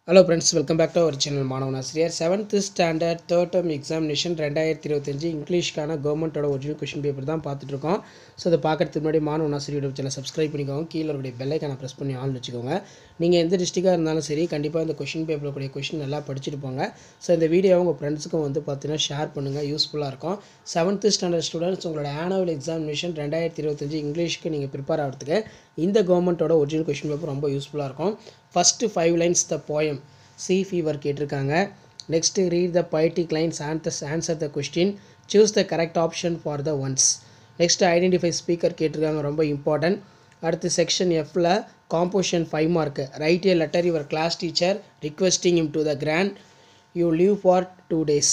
Hello friends, welcome back to our channel மாணவன் Asiriyar 7th standard third term examination 2025 இங்கிலீஷ்க்கான கவர்மெண்ட்டோட original question paper தான் பார்த்துட்டு இருக்கோம். ஸோ அதை பார்க்கறதுக்கு முன்னாடி மாணவன் ஆசிரியர் யூடியூப் சேனல் சப்ஸ்கிரைப் பண்ணிக்கோங்க. கீழே இருக்கக்கூடிய பெல் ஐக்கானை ப்ரெஸ் பண்ணி ஆன் வச்சுக்கோங்க. நீங்கள் எந்த டிஸ்ட்ரிக்டாக இருந்தாலும் சரி கண்டிப்பாக இந்த கொஷின் பேப்பரில் கூடிய கொஷின் நல்லா படிச்சுட்டு போங்க. ஸோ இந்த வீடியோவை உங்கள் ஃப்ரெண்ட்ஸுக்கும் வந்து பார்த்தீங்கன்னா ஷேர் பண்ணுங்கள், யூஸ்ஃபுல்லாக இருக்கும். 7th standard ஸ்டூடெண்ட்ஸ் உங்களோட ஆனுவல் எக்ஸாமினேஷன் 2025 இங்கிலீஷ்க்கு நீங்கள் ப்ரிப்பேர் ஆகிறதுக்கு இந்த கவர்மெண்ட்டோட ஒரிஜினல் கொஷின் பேப்பர் ரொம்ப யூஸ்ஃபுல்லாக இருக்கும். First 5 lines the poem sea fever கேட்டிருக்காங்க. Next read the poetic lines answer the question, choose the correct option for the ones. Next identify speaker கேட்டிருக்காங்க, ரொம்ப இம்பார்ட்டன்ட். அடுத்து செக்ஷன் எஃப்ல composition 5 mark. Write a letter your class teacher requesting him to the grant you leave for 2 days.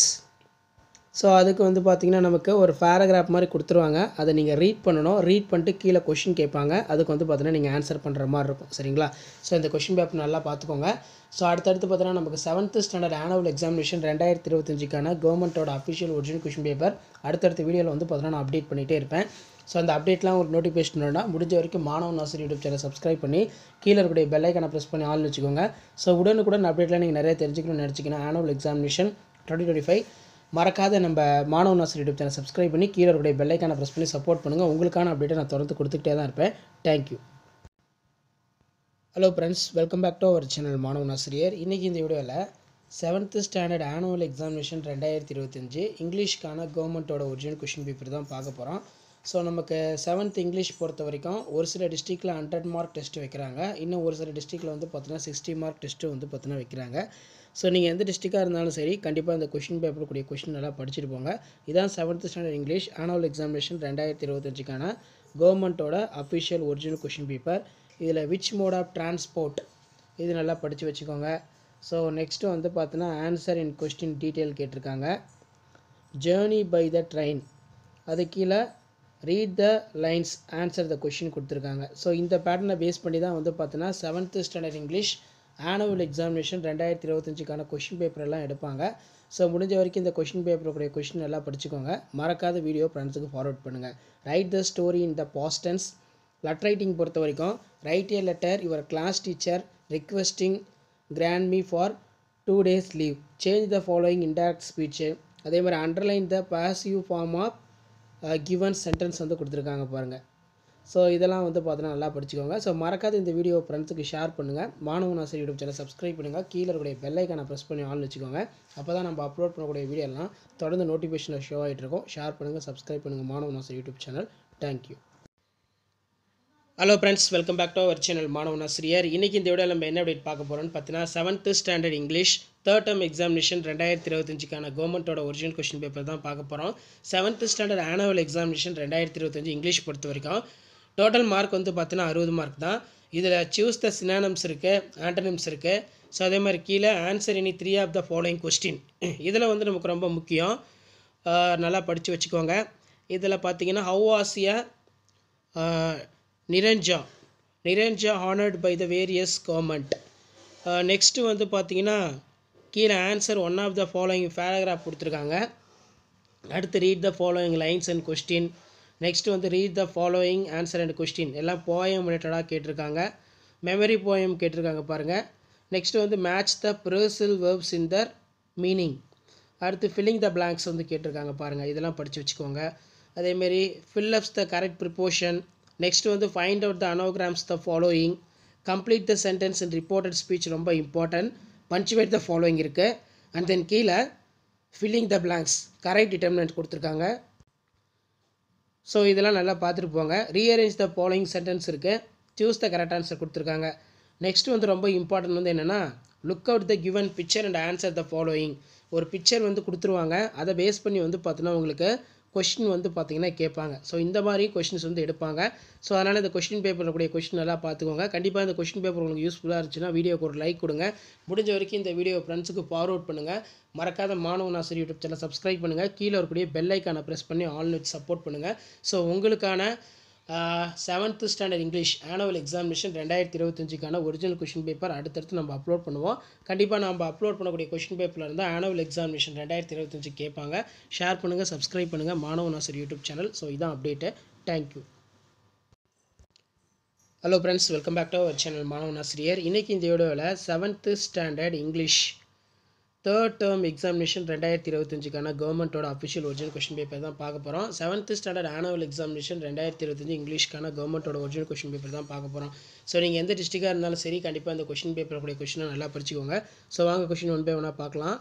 So அதுக்கு வந்து பார்த்திங்கன்னா நமக்கு ஒரு paragraph மாதிரி கொடுத்துருவாங்க. அதை நீங்கள் ரீட் பண்ணணும். ரீட் பண்ணிட்டு கீழே கொஷின் கேட்பாங்க. அதுக்கு வந்து பார்த்தீங்கன்னா நீங்கள் ஆன்சர் பண்ணுற மாதிரி இருக்கும். சரிங்களா? ஸோ இந்த கொஷின் பேப்பர் நல்லா பார்த்துக்கோங்க. ஸோ அடுத்தடுத்து பார்த்தீங்கன்னா நமக்கு 7th standard ஆனுவல் எக்ஸாமினேஷன் 2025க்கான கவர்மெண்ட்டோட அஃபிஷியல் ஒரிஜினல் கொஷின் பேப்பர் அடுத்தடுத்த வீடியோவில் வந்து பார்த்தீங்கன்னா நான் அப்டேட் பண்ணிகிட்டே இருப்பேன். ஸோ அந்த அப்டேட்லாம் ஒரு நோட்டிஃபிகேஷன் வேணால் முடிஞ்ச வரைக்கும் மாணவன் ஆசிரியர் யூடியூப் சேனல் சப்ஸ்கிரைப் பண்ணி கீழே இருக்கக்கூடிய பெல் ஐக்கானை ப்ரெஸ் பண்ணி ஆள்னு வச்சுக்கோங்க. ஸோ உடனுக்குடன் அப்டேட்லாம் நீங்கள் நிறைய தெரிஞ்சுக்கணும்னு நினச்சிங்கன்னா ஆனுவல் எக்ஸாமினேஷன் 2025 மறக்காத நம்ம மாணவன் ஆசிரியர் யூடியூப் சேனல் சப்ஸ்கிரைப் பண்ணி கீழே இருக்கக்கூடிய பெல் ஐக்கானை ப்ரெஸ் பண்ணி சப்போர்ட் பண்ணுங்கள். உங்களுக்கான அப்டேட்டை நான் தொடர்ந்து கொடுத்துக்கிட்டே தான் இருப்பேன். Thank you. Hello friends, welcome back to our channel மாணவன் ஆசிரியர். இன்றைக்கி இந்த வீடியோவில் 7th standard ஆனுவல் எக்ஸாமினேஷன் 2025 இங்கிலீஷ்க்கான கவர்மெண்ட்டோட ஒரிஜினல் கொஷின் பேப்பர் தான் பார்க்க போகிறோம். ஸோ நமக்கு 7th இங்கிலீஷ் பொறுத்த வரைக்கும் ஒரு சில டிஸ்ட்ரிக்டில் 100 மார்க் டெஸ்ட்டு வைக்கிறாங்க. இன்னும் ஒரு சில டிஸ்ட்ரிக்டில் வந்து பார்த்தீங்கன்னா 60 மார்க் டெஸ்ட்டு வந்து பார்த்தீங்கன்னா வைக்கிறாங்க. ஸோ நீங்கள் எந்த டிஸ்ட்ரிக்டாக இருந்தாலும் சரி கண்டிப்பாக இந்த கொஷின் பேப்பர் கூடிய கொஷின் நல்லா படிச்சுட்டு போங்க. இதான் 7th standard English annual examination 2025க்கான கவர்மெண்ட்டோட அஃபிஷியல் ஒரிஜினல் கொஷின் பேப்பர். இதில் விச் மோட் ஆஃப் டிரான்ஸ்போர்ட் இது நல்லா படித்து வச்சுக்கோங்க. ஸோ நெக்ஸ்ட்டு வந்து பார்த்தீங்கன்னா ஆன்சர் இன் கொஸ்டின் டீட்டெயில் கேட்டிருக்காங்க. ஜேர்னி பை த ட்ரெயின், அது கீழே read the lines answer the question கொடுத்துருக்காங்க. ஸோ இந்த பேட்டர்னை பேஸ் பண்ணி தான் வந்து பார்த்தீங்கன்னா 7th standard English annual examination 2025க்கான கொஷின் பேப்பரெல்லாம் எடுப்பாங்க. ஸோ முடிஞ்ச வரைக்கும் இந்த கொஷின் பேப்பருடைய கொஷின் எல்லாம் படிச்சுக்கோங்க. மறக்காத வீடியோ ஃப்ரெண்ட்ஸுக்கு ஃபார்வர்ட் பண்ணுங்கள். Write the story in the past tense. Letter writing பொறுத்த வரைக்கும் write a letter your class teacher requesting grant me for 2 days leave. Change the following indirect speech. அதே மாதிரி underline the passive form of given sentence வந்து கொடுத்துருக்காங்க பாருங்கள். So இதெல்லாம் வந்து பார்த்தீங்கன்னா நல்லா படிச்சுக்கோங்க. ஸோ மறக்காத இந்த வீடியோ ஃப்ரெண்ட்ஸுக்கு ஷேர் பண்ணுங்கள். Manavan Asiriyar YouTube channel subscribe பண்ணுங்கள். கீழே இருக்கக்கூடிய பெல் ஐக்கானை ப்ரெஸ் பண்ணி ஆன் வச்சுக்கோங்க. அப்போ தான் நம்ம அப்லோட் பண்ணக்கூடிய வீடியோலாம் தொடர்ந்து நோட்டிஃபிகேஷனில் ஷோ ஆகிட்டு இருக்கும். ஷேர் பண்ணுங்கள், சப்ஸ்கிரைப் பண்ணுங்கள் Manavan Asiriyar YouTube channel. Thank you. Hello friends, welcome back to our channel மாணவன் ஆசிரியர். இன்றைக்கி இந்த வீடியோவில் நம்ம என்ன அப்டேட் பார்க்க போகிறோம்னு பார்த்தீங்கன்னா 7th standard English third term examination 2025க்கான கவர்மெண்ட்டோட ஒரிஜினல் கொஷின் பேப்பர் தான் பார்க்க போகிறோம். 7th standard annual examination 2025 English பொறுத்த வரைக்கும் டோட்டல் மார்க் வந்து பார்த்தீங்கன்னா 60 மார்க் தான். இதில் சூஸ் த சினானிம்ஸ் இருக்குது, ஆண்டனிம்ஸ் இருக்குது. ஸோ அதே மாதிரி கீழே answer any 3 of the following question. இதில் வந்து நமக்கு ரொம்ப முக்கியம், நல்லா படித்து வச்சுக்கோங்க. இதில் பார்த்தீங்கன்னா how was a Neerja honoured by the various government. Next வந்து பார்த்தீங்கன்னா கீழே answer one of the following paragraph கொடுத்துருக்காங்க. அடுத்து read the following lines and question. Next வந்து read the following answer and question. எல்லாம் போயம் ரிலேட்டடாக கேட்டிருக்காங்க. மெமரி போயம் கேட்டிருக்காங்க பாருங்கள். நெக்ஸ்ட்டு வந்து match the phrasal verbs in their meaning. அடுத்து ஃபில்லிங் த பிளாங்க்ஸ் வந்து கேட்டிருக்காங்க பாருங்கள். இதெல்லாம் படித்து வச்சுக்கோங்க. அதேமாரி fill ups the correct preposition. Next வந்து find out the anagrams the following. Complete the sentence in reported speech, ரொம்ப இம்பார்ட்டன்ட். பஞ்சுவேட் த ஃபாலோயிங் இருக்குது. அண்ட் தென் கீழே filling the blanks correct determinant கொடுத்துருக்காங்க. ஸோ இதெல்லாம் நல்லா பார்த்துட்டு போங்க. ரீஅரேஞ்ச் த ஃபாலோயிங் சென்டென்ஸ் இருக்குது. சூஸ் த கரெக்ட் ஆன்சர் கொடுத்துருக்காங்க. நெக்ஸ்ட் வந்து ரொம்ப இம்பார்ட்டன்ட் வந்து என்னென்னா look out the given picture and answer the following. ஒரு பிக்சர் வந்து கொடுத்துருவாங்க, அதை பேஸ் பண்ணி வந்து பார்த்தீங்கன்னா உங்களுக்கு கொஷின் வந்து பார்த்தீங்கன்னா கேட்பாங்க. ஸோ இந்த மாதிரி கொஷின்ஸ் வந்து எடுப்பாங்க. ஸோ அதனால் இந்த கொஷின் பேப்பரில் கூடிய கொஷின் நல்லா பார்த்துக்கோங்க. கண்டிப்பாக இந்த கொஷின் பேப்பர் உங்களுக்கு யூஸ்ஃபுல்லாக இருந்துச்சுன்னா வீடியோக்கு ஒரு லைக் கொடுங்க. முடிஞ்ச வரைக்கும் இந்த வீடியோ ஃப்ரெண்ட்ஸுக்கு ஃபார்வர்ட் பண்ணுங்கள். மறக்காத மாணவன் ஆசிரியர் யூடியூப் சேனல் சப்ஸ்கிரைப் பண்ணுங்கள். கீழே இருக்கக்கூடிய பெல் ஐக்கானை ப்ரெஸ் பண்ணி ஆல் வச்சு சப்போர்ட் பண்ணுங்கள். ஸோ உங்களுக்கான 7th standard English annual examination 2025க்கான ஒரிஜினல் கொஷின் பேப்பர் அடுத்தடுத்து நம்ம அப்லோட் பண்ணுவோம். கண்டிப்பாக நம்ம அப்லோட் பண்ணக்கூடிய கொஷின் பேப்பரில் இருந்தால் ஆனுவல் எக்ஸாமினேஷன் 2025 கேட்பாங்க. ஷேர் பண்ணுங்கள், சப்ஸ்கிரைப் பண்ணுங்கள் Manavan Asiriyar YouTube channel. So இதான் update. Thank you. Hello friends, welcome back to our channel மாணவன் ஆசிரியர். இன்னைக்கு இந்த வீடியோவில் 7th standard English third term examination 2025க்கான கவர்மெண்ட்டோட அஃபிஷியல் ஒரிஜினல் கொஷின் பேப்பர் தான் பார்க்க போகிறோம். 7th ஸ்டாண்டர்ட் ஆனுவல் எக்ஸாமினேஷன் 2025 இங்கிலீஷ்க்கான கவர்மெண்ட்டோட ஒரிஜினல் கொஷின் பேப்பர் தான் பார்க்க போகிறோம். ஸோ நீங்கள் எந்த டிஸ்ட்ரிக்டாக இருந்தாலும் சரி, கண்டிப்பாக இந்த கொஷின் பேப்பர் கூடிய கொஷினை நல்லா படிச்சுக்கோங்க. ஸோ வாங்க கொஷின் ஒன் பை ஒன்னாக பார்க்கலாம்.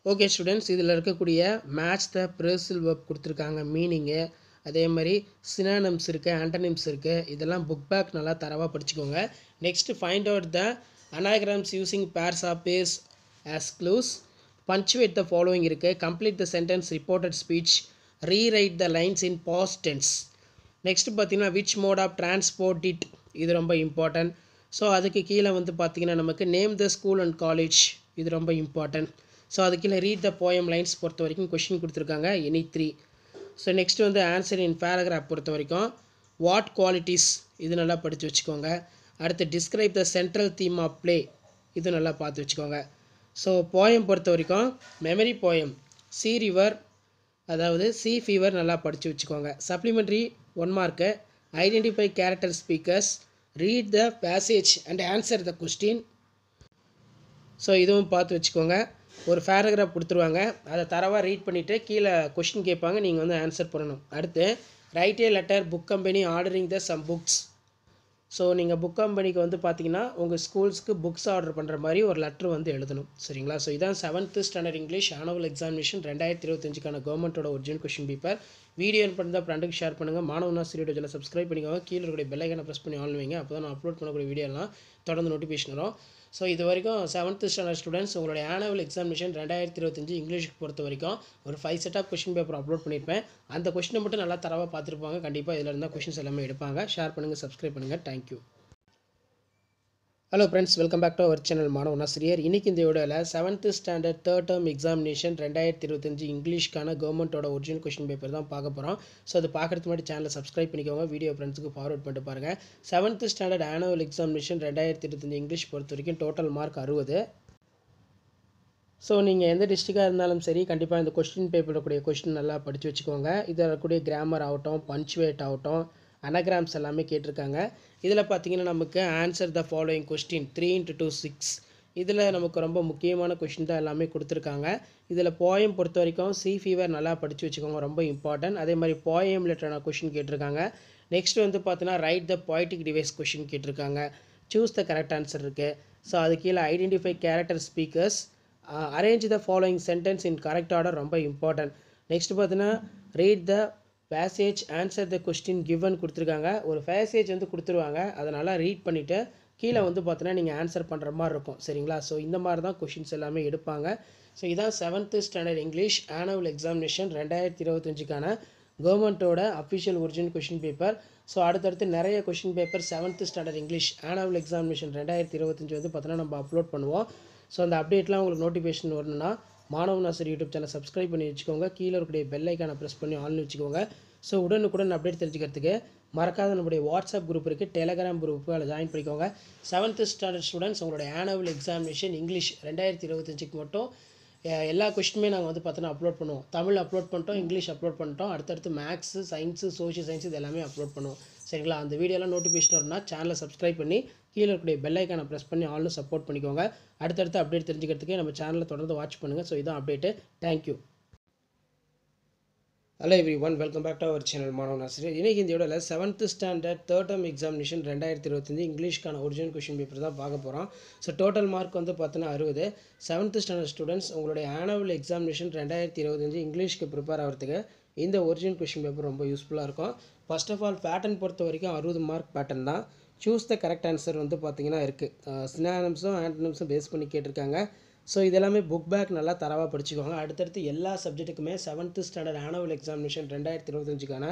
ஓகே ஸ்டூடெண்ட்ஸ், இதில் இருக்கக்கூடிய மேட்ச் த பிரேசல் வெர்ப் கொடுத்துருக்காங்க, மீனிங்கு, அதே மாதிரி சினானிம்ஸ் இருக்குது, ஆண்டனிம்ஸ் இருக்குது. இதெல்லாம் புக் பேக் நல்லா தரவாக படிச்சுக்கோங்க. Next find out the anagrams using pairs of base as clues, punctuate the following இருக்குது, complete the sentence reported speech, rewrite the lines in past tense. Next பார்த்தீங்கன்னா which mode of transport it, இது ரொம்ப important. So அதுக்கு கீழே வந்து பார்த்தீங்கன்னா நமக்கு name the school and college, இது ரொம்ப இம்பார்ட்டன்ட். ஸோ அது கீழே ரீட் த போயம் லைன்ஸ் பொறுத்த வரைக்கும் கொஷின் கொடுத்துருக்காங்க, எனி 3. ஸோ நெக்ஸ்ட் வந்து ஆன்சர் இன் பேராகிராஃப் பொறுத்த வரைக்கும் வாட் குவாலிட்டிஸ், இது நல்லா படித்து வச்சுக்கோங்க. அடுத்து describe the central theme of play, இது நல்லா பார்த்து வச்சுக்கோங்க. ஸோ போயம் பொறுத்த வரைக்கும் மெமரி போயம் சி ரிவர், அதாவது சி ஃபீவர் நல்லா படித்து வச்சுக்கோங்க. Supplementary 1 mark, identify character speakers, read the passage and answer the question. So இதுவும் பார்த்து வச்சுக்கோங்க. ஒரு பேராகிராஃப் கொடுத்துருவாங்க, அதை தரவாக ரீட் பண்ணிவிட்டு கீழே கொஸ்டின் கேட்பாங்க, நீங்கள் வந்து ஆன்சர் பண்ணணும். அடுத்து right a letter book company ordering the some books. So நீங்கள் புக் கம்பெனிக்கு வந்து பார்த்தீங்கன்னா உங்கள் ஸ்கூல்ஸ்க்கு புக்ஸ் ஆர்டர் பண்ணுற மாதிரி ஒரு லெட்ரு வந்து எழுதணும், சரிங்களா? ஸோ இதான் 7th standard English annual examination 2025க்கான கவர்மெண்ட்டோட ஒரிஜினல் கொஷின் பேப்பர். வீடியோ பண்ணி தான் ஃப்ரெண்டுக்கு ஷேர் பண்ணுங்கள். மாணவன் ஆசிரியர் சேனலை சப்ஸ்கிரைப் பண்ணிக்கோங்க. கீழே இருக்கக்கூடிய பெல் ஐகானை ப்ரெஸ் பண்ணி ஆன் வைங்க, அப்போ தான் நான் அப்லோட் பண்ணக்கூடிய வீடியோலாம் தொடர்ந்து நோட்டிஃபிகேஷன் வரும். ஸோ இது வரைக்கும் 7th ஸ்டாண்டர்ட் ஸ்டூடெண்ட்ஸ் உங்களுடைய ஆனுவல் எக்ஸாமினேஷன் 2025 இங்கிலீஷ்க்கு பொறுத்த வரைக்கும் ஒரு 5 set of question paper upload பண்ணியிருப்பேன். அந்த கொஷினை மட்டும் நல்லா தரவாக பார்த்துருப்பாங்க. கண்டிப்பாக இதில் இருந்தால் கொஷின்ஸ் எல்லாமே எடுப்பாங்க. ஷேர் பண்ணுங்கள், சப்ஸ்கிரைப் பண்ணுங்கள். Thank you. Hello friends, welcome back to our channel மாணவன் ஆசிரியர். இன்றைக்கி இந்த வீடியோவில் 7th standard third term examination 2025 இங்கிலீஷ்க்கான கவர்மெண்ட்டோட ஒரிஜினல் கொஷின் பேப்பர் தான் பார்க்க போகிறோம். ஸோ அது பார்க்குறதுக்கு முன்னாடி சேனலை சப்ஸ்கிரைப் பண்ணிக்கோங்க, வீடியோ ஃப்ரெண்ட்ஸுக்கு ஃபார்வர்ட் பண்ணிட்டு பாருங்கள். 7th standard annual examination 2025 English பொறுத்த வரைக்கும் டோட்டல் மார்க் 60. ஸோ நீங்கள் எந்த டிஸ்ட்ரிக்டாக இருந்தாலும் சரி, கண்டிப்பாக இந்த கொஸ்டின் பேப்பரில் கூடிய கொஸ்டின் நல்லா படித்து வச்சுக்கோங்க. இதில் இருக்கக்கூடிய கிராமர் ஆகட்டும், பஞ்சுவேட் ஆகட்டும், அனகிராம்ஸ் எல்லாமே கேட்டிருக்காங்க. இதில் பார்த்தீங்கன்னா நமக்கு ஆன்சர் த ஃபாலோயிங் கொஸ்டின் 3 × 2 6, இதில் நமக்கு ரொம்ப முக்கியமான கொஸ்டின் தான் எல்லாமே கொடுத்துருக்காங்க. இதில் போயம் பொறுத்த வரைக்கும் சி ஃபீவர் நல்லா படித்து வச்சுக்கோங்க, ரொம்ப இம்பார்ட்டன்ட். அதே மாதிரி போயம் ரிலேட்டடான கொஸ்டின் கேட்டிருக்காங்க. நெக்ஸ்ட் வந்து பார்த்தீங்கன்னா ரைட் த பொய்டிக் டிவைஸ் கொஸ்டின் கேட்டிருக்காங்க. சூஸ் த கரெக்ட் ஆன்சர் இருக்குது. ஸோ அது கீழே identify character speakers, arrange the following sentence in correct order, ரொம்ப இம்பார்ட்டன்ட். நெக்ஸ்ட் பார்த்தீங்கன்னா read the passage answer the question given கொடுத்துருக்காங்க. ஒரு பேசேஜ் வந்து கொடுத்துருவாங்க, அதனால் ரீட் பண்ணிவிட்டு கீழே வந்து பார்த்தீங்கன்னா நீங்கள் ஆன்சர் பண்ணுற மாதிரி இருக்கும், சரிங்களா? ஸோ இந்த மாதிரி தான் கொஷின்ஸ் எல்லாமே எடுப்பாங்க. ஸோ இதான் 7th standard English annual examination 2025க்கான கவர்மெண்ட்டோட official original question paper. So அடுத்தடுத்து நிறைய question paper 7th standard English annual examination 2025 வந்து பார்த்தீங்கன்னா நம்ம அப்லோட் பண்ணுவோம். ஸோ அந்த அப்டேட்லாம் உங்களுக்கு நோட்டிஃபிகேஷன் வரணும்னா மாணவன் ஆசிரியர் யூடியூப் சேனல் சப்ஸ்கிரைப் பண்ணி வச்சுக்கோங்க. கீழே இருக்கக்கூடிய பெல் ஐக்கானை ப்ரெஸ் பண்ணி ஆன் வச்சுக்கோங்க. ஸோ உடனுக்குடன் அப்டேட் தெரிஞ்சுக்கிறதுக்கு மறக்காத நம்முடைய வாட்ஸ்அப் குரூப் இருக்குது, டெலகிராம் குரூப்பு, அதில் ஜாயின் பண்ணிக்கோங்க. 7th ஸ்டாண்டர்ட் ஸ்டூடெண்ட்ஸ் உங்களுடைய ஆனுவல் எக்ஸாமினேஷன் இங்கிலீஷ் 2025க்கு மட்டும் எல்லா கொஸ்டினுமே நாங்கள் வந்து பார்த்தோன்னா அப்லோட் பண்ணுவோம். தமிழ் அப்லோட் பண்ணிட்டோம், இங்கிலீஷ் அப்லோட் பண்ணிட்டோம், அடுத்தடுத்து மேக்ஸு, சயின்ஸு, சோஷியல் சயின்ஸ் இது எல்லாமே அப்லோட் பண்ணுவோம், சரிங்களா? அந்த வீடியோலாம் நோட்டிஃபிகேஷன் வரும்னா சேனலை சப்ஸ்கிரைப் பண்ணி கீழே இருக்கக்கூடிய பெல் ஐக்கானை ப்ரெஸ் பண்ணி ஆன்லைன் சப்போர்ட் பண்ணிக்கோங்க. அடுத்தடுத்து அப்டேட் தெரிஞ்சுக்கிறதுக்கு நம்ம சேனலை தொடர்ந்து வாட்ச் பண்ணுங்கள். ஸோ இதான் update. Thank you. Hello everyone, welcome back to our channel மாணவன் ஆசிரியர். இன்றைக்கி இந்த வீடியோவில் 7th standard third term examination 2025 இங்கிலீஷ்க்கான ஒரிஜினல் கொஷின் பேப்பர் தான் பார்க்க போகிறோம். ஸோ டோட்டல் மார்க் வந்து பார்த்தீங்கன்னா 60. 7th ஸ்டாண்டர்ட் ஸ்டூடெண்ட்ஸ் உங்களுடைய ஆனுவல் எக்ஸாமினேஷன் 2025 இங்கிலீஷ்க்கு ப்ரிப்பேர் ஆகிறதுக்கு இந்த ஒரிஜினல் கொஷின் பேப்பர் ரொம்ப யூஸ்ஃபுல்லாக இருக்கும். ஃபர்ஸ்ட் ஆஃப் ஆல் பேட்டர்ன் பொறுத்த வரைக்கும் 60 மார்க் பேட்டர்ன் தான். சூஸ் த கரெக்ட் ஆன்சர் வந்து பார்த்தீங்கன்னா இருக்குது. சினானிம்ஸும் ஆண்டனிம்ஸும் பேஸ் பண்ணி கேட்டிருக்காங்க. ஸோ இதெல்லாமே புக் பேக் நல்லா தரவாக படிச்சுக்கோங்க. அடுத்தடுத்து எல்லா சப்ஜெக்ட்டுக்குமே 7th ஸ்டாண்டர்ட் ஆனுவல் எக்ஸாமினேஷன் 2025க்கான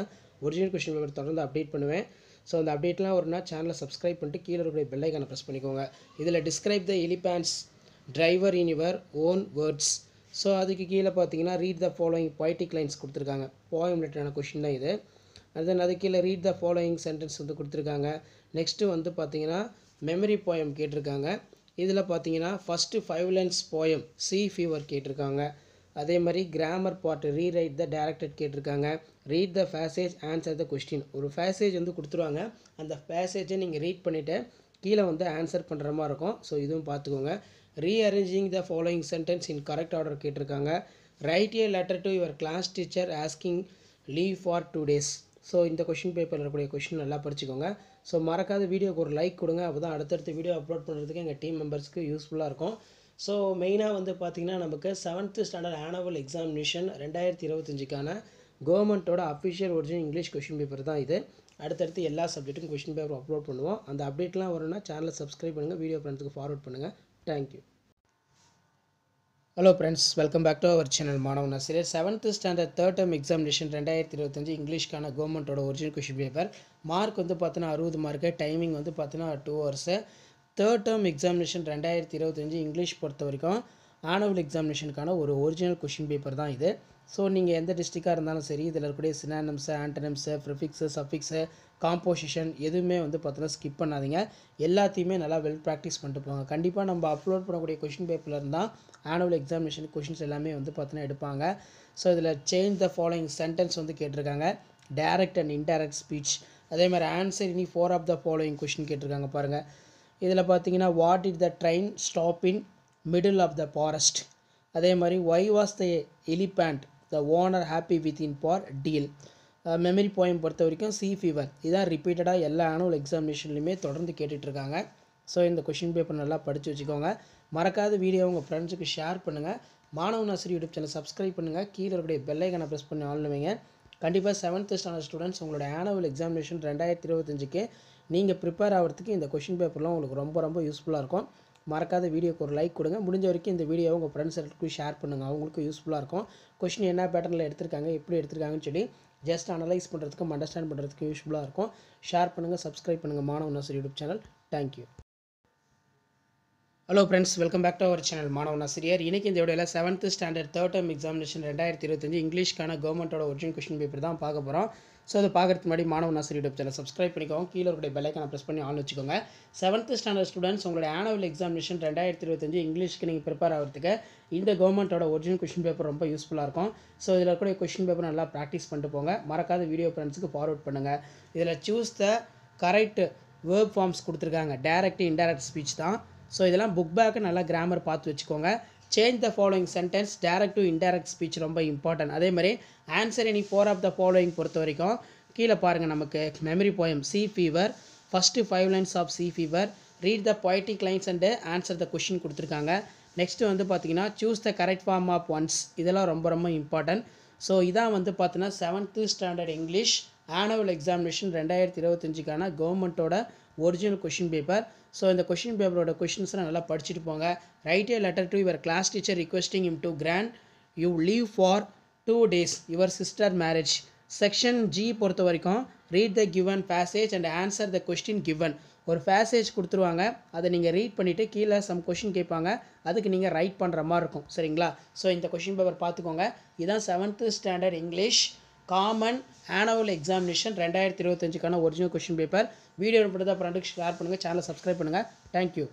ஒரிஜினல் கொஷின் பேப்பர் தொடர்ந்து அப்டேட் பண்ணுவேன். ஸோ அந்த அப்டேட்லாம் வரும்னா சேனலை சப்ஸ்கிரைப் பண்ணிட்டு கீழே இருக்கிற பெல் ஐக்கானை ப்ரெஸ் பண்ணிக்கோங்க. இதில் describe the elephants driver in your own words. So அதுக்கு கீழே பார்த்தீங்கன்னா read the following poetic lines கொடுத்துருக்காங்க. போயம் ரிலேட்டடான கொஷின் தான் இது. தென் அது கீழே ரீட் த ஃபாலோயிங் சென்டென்ஸ் வந்து கொடுத்துருக்காங்க. நெக்ஸ்ட்டு வந்து பார்த்தீங்கன்னா மெமரி போயம் கேட்டிருக்காங்க. இதில் பார்த்தீங்கன்னா first 5 lines poem sea fever கேட்டிருக்காங்க. அதே மாதிரி grammar part rewrite the directed கேட்டிருக்காங்க. Read the passage answer the question. ஒரு பேசேஜ் வந்து கொடுத்துருவாங்க, அந்த பேசேஜை நீங்கள் ரீட் பண்ணிவிட்டு கீழே வந்து ஆன்சர் பண்ணுற மாதிரி இருக்கும். ஸோ இதுவும் பார்த்துக்கோங்க. Rearranging the following sentence in correct order கேட்டிருக்காங்க. Write a letter to your class teacher asking leave for 2 days. So இந்த கொஷின் பேப்பரில் இருக்கக்கூடிய கொஷின் நல்லா படிச்சுக்கோங்க. ஸோ மறக்காத வீடியோக்கு ஒரு லைக் கொடுங்க, அப்போ தான் அடுத்தடுத்த வீடியோ அப்லோட் பண்ணுறதுக்கு எங்கள் டீம் மெம்பர்ஸ்க்கு யூஸ்ஃபுல்லாக இருக்கும். ஸோ மெயினாக வந்து பார்த்திங்கன்னா நமக்கு 7th ஸ்டாண்டர்ட் ஆனுவல் எக்ஸாமினேஷன் 2025க்கான கவர்மெண்ட்டோட official original English question paper தான் இது. அடுத்தடுத்து எல்லா சப்ஜெக்ட்டுக்கும் கொஷின் பேப்பர் அப்லோட் பண்ணுவோம். அந்த அப்டேட்லாம் வரும்னா சேனலை சப்ஸ்கிரைப் பண்ணுங்கள், வீடியோ ஃப்ரெண்ட்ஸுக்கு ஃபார்வர்ட் பண்ணுங்கள். Thank you. Hello friends, welcome back to our channel மாணவன் Asiriyar. 7th standard third term examination 2025 இங்கிலீஷ்க்கான கவர்மெண்ட்டோட ஒரிஜினல் கொஷின் பேப்பர். மார்க் வந்து பார்த்தீங்கன்னா 60 மார்க்கு, டைமிங் வந்து பார்த்தீங்கன்னா 2 hours. Third term examination 2025 English பொறுத்த வரைக்கும் ஆனுவல் எக்ஸாமினேஷனுக்கான ஒரு ஒரிஜினல் கொஷின் பேப்பர் தான் இது. ஸோ நீங்கள் எந்த டிஸ்ட்ரிக்டாக இருந்தாலும் சரி, இதில் இருக்கக்கூடிய சினானிம்ஸு, ஆண்டனிம்ஸு, ப்ரிஃபிக்ஸு, சஃபிக்ஸு, காம்போசிஷன் எதுவுமே வந்து பார்த்தீங்கன்னா ஸ்கிப் பண்ணாதீங்க. எல்லாத்தையுமே நல்லா வெல் ப்ராக்டிஸ் பண்ணிட்டு போங்க. கண்டிப்பாக நம்ம அப்லோட் பண்ணக்கூடிய கொஷின் பேப்பரில் இருந்தால் ஆனுவல் எக்ஸாமினேஷன் கொஷின்ஸ் எல்லாமே வந்து பார்த்தீங்கன்னா எடுப்பாங்க. ஸோ இதில் சேஞ்ச் த ஃபாலோயிங் சென்டென்ஸ் வந்து கேட்டிருக்காங்க. Direct and indirect speech. அதே மாதிரி ஆன்சர் இனி 4 ஆஃப் த ஃபாலோயிங் கொஷின் கேட்டிருக்காங்க பாருங்கள். இதில் பார்த்தீங்கன்னா what it the train stop in middle of the forest. அதே மாதிரி why was the elephant the owner happy with in far deal. Memory poem பொறுத்த வரைக்கும் சி ஃபீவர். இதான் ரிப்பீட்டடாக எல்லா ஆனுவல் எக்ஸாமினேஷன்லையுமே தொடர்ந்து கேட்டுட்ருக்காங்க. ஸோ இந்த கொஷின் பேப்பர் நல்லா படித்து வச்சுக்கோங்க. மறக்காத வீடியோ உங்கள் ஃப்ரெண்ட்ஸுக்கு ஷேர் பண்ணுங்கள். Manavan Asiriyar YouTube channel subscribe பண்ணுங்கள். கீழே இருக்கக்கூடிய பெல் ஐக்கானை ப்ரெஸ் பண்ணி ஆன் பண்ணுவீங்க. கண்டிப்பாக 7th ஸ்டாண்டர்ட் ஸ்டூடெண்ட்ஸ் உங்களோட ஆனுவல் எக்ஸாமினேஷன் 2025க்கு நீங்கள் ப்ரிப்பேர் ஆகிறதுக்கு இந்த கொஷின் பேப்பர்லாம் உங்களுக்கு ரொம்ப ரொம்ப யூஸ்ஃபுல்லாக இருக்கும். மறக்காத வீடியோக்கு ஒரு லைக் கொடுங்க. முடிஞ்ச வரைக்கும் இந்த வீடியோவை உங்கள் ஃப்ரெண்ட்ஸ் எல்லாருக்கும் ஷேர் பண்ணுங்கள், அவங்களுக்கும் யூஸ்ஃபுல்லாக இருக்கும். கொஷின் என்ன பேட்டர்னில் எடுத்திருக்காங்க, எப்படி எடுத்திருக்காங்கன்னு சொல்லி ஜஸ்ட் அனலைஸ் பண்ணுறதுக்கும் அண்டர்ஸ்டாண்ட் பண்ணுறதுக்கும் யூஸ்ஃபுல்லாக இருக்கும். ஷேர் பண்ணுங்கள், சப்ஸ்கிரைப் பண்ணுங்கள் Manavan Asiriyar YouTube channel. Thank you. Hello friends, welcome back to our channel மாணவன் ஆசிரியர். இன்றைக்கி இந்த வீடியோவில் 7th standard third term examination 2025 இங்கிலீஷ்க்கான கவர்மெண்ட்டோட ஒரிஜினல் கொஷின் பேப்பர் தான் பார்க்க போகிறோம். ஸோ அதை பார்க்குறதுக்கு முன்னாடி மாணவன் ஆசிரியர் யூடியூப் சேனல் சப்ஸ்கிரைப் பண்ணிக்கோங்க. கீழே இருக்கிற பெல் ஐக்கானை ப்ரெஸ் பண்ணி ஆன் வச்சுக்கோங்க. 7th ஸ்டாண்டர்ட் ஸ்டூடெண்ட்ஸ் உங்களோட ஆனுவல் எக்ஸாமினேஷன் 2025 இங்கிலீஷ்க்கு நீங்கள் ப்ரிப்பேர் ஆகிறதுக்கு இந்த கவர்மெண்ட்டோட ஒரிஜினல் கொஷின் பேப்பர் ரொம்ப யூஸ்ஃபுல்லாக இருக்கும். ஸோ இதில் இருக்கக்கூடிய கொஷின் பேப்பர் நல்லா ப்ராக்டிஸ் பண்ணிட்டு போங்க. மறக்காத வீடியோ ஃப்ரெண்ட்ஸுக்கு ஃபார்வர்ட் பண்ணுங்கள். இதில் choose the correct verb forms கொடுத்துருக்காங்க. டைரக்ட் இன்டைரக்ட் ஸ்பீச் தான். ஸோ இதெல்லாம் புக் பேக்கு நல்லா கிராமர் பார்த்து வச்சுக்கோங்க. Change the following sentence direct to indirect speech ரொம்ப இம்பார்ட்டன்ட். அதே மாதிரி answer any 4 of the following பொறுத்த வரைக்கும் கீழே பாருங்கள், நமக்கு memory poem sea fever, first 5 lines of sea fever, read the poetic lines and answer the question கொடுத்துருக்காங்க. Next வந்து பார்த்தீங்கன்னா choose the correct form of ones. இதெல்லாம் ரொம்ப ரொம்ப இம்பார்ட்டன்ட். ஸோ இதான் வந்து பார்த்தீங்கன்னா 7th standard English annual examination 2025க்கான கவர்மெண்ட்டோட ஒரிஜினல் கொஷின் பேப்பர். ஸோ இந்த கொஷின் பேப்பரோட கொஷின்ஸ்லாம் நல்லா படிச்சுட்டு போங்க. Write a letter to your class teacher requesting him to grant you leave for 2 days your sister marriage. Section G பொறுத்த வரைக்கும் read the given passage and answer the question given. ஒரு passage கொடுத்துருவாங்க, அதை நீங்கள் ரீட் பண்ணிவிட்டு கீழே some question கேட்பாங்க, அதுக்கு நீங்கள் ரைட் பண்ணுற மாதிரி இருக்கும். சரிங்களா? ஸோ இந்த கொஷின் பேப்பர் பார்த்துக்கோங்க. இதுதான் 7th standard English common annual examination 2025க்கான ஒரிஜினல் கொஷின் பேப்பர். வீடியோ பிடிச்சா ஃப்ரெண்டுக்கு ஷேர் பண்ணுங்கள், சேனலை சப்ஸ்கிரைப் பண்ணுங்கள். தேங்க்யூ.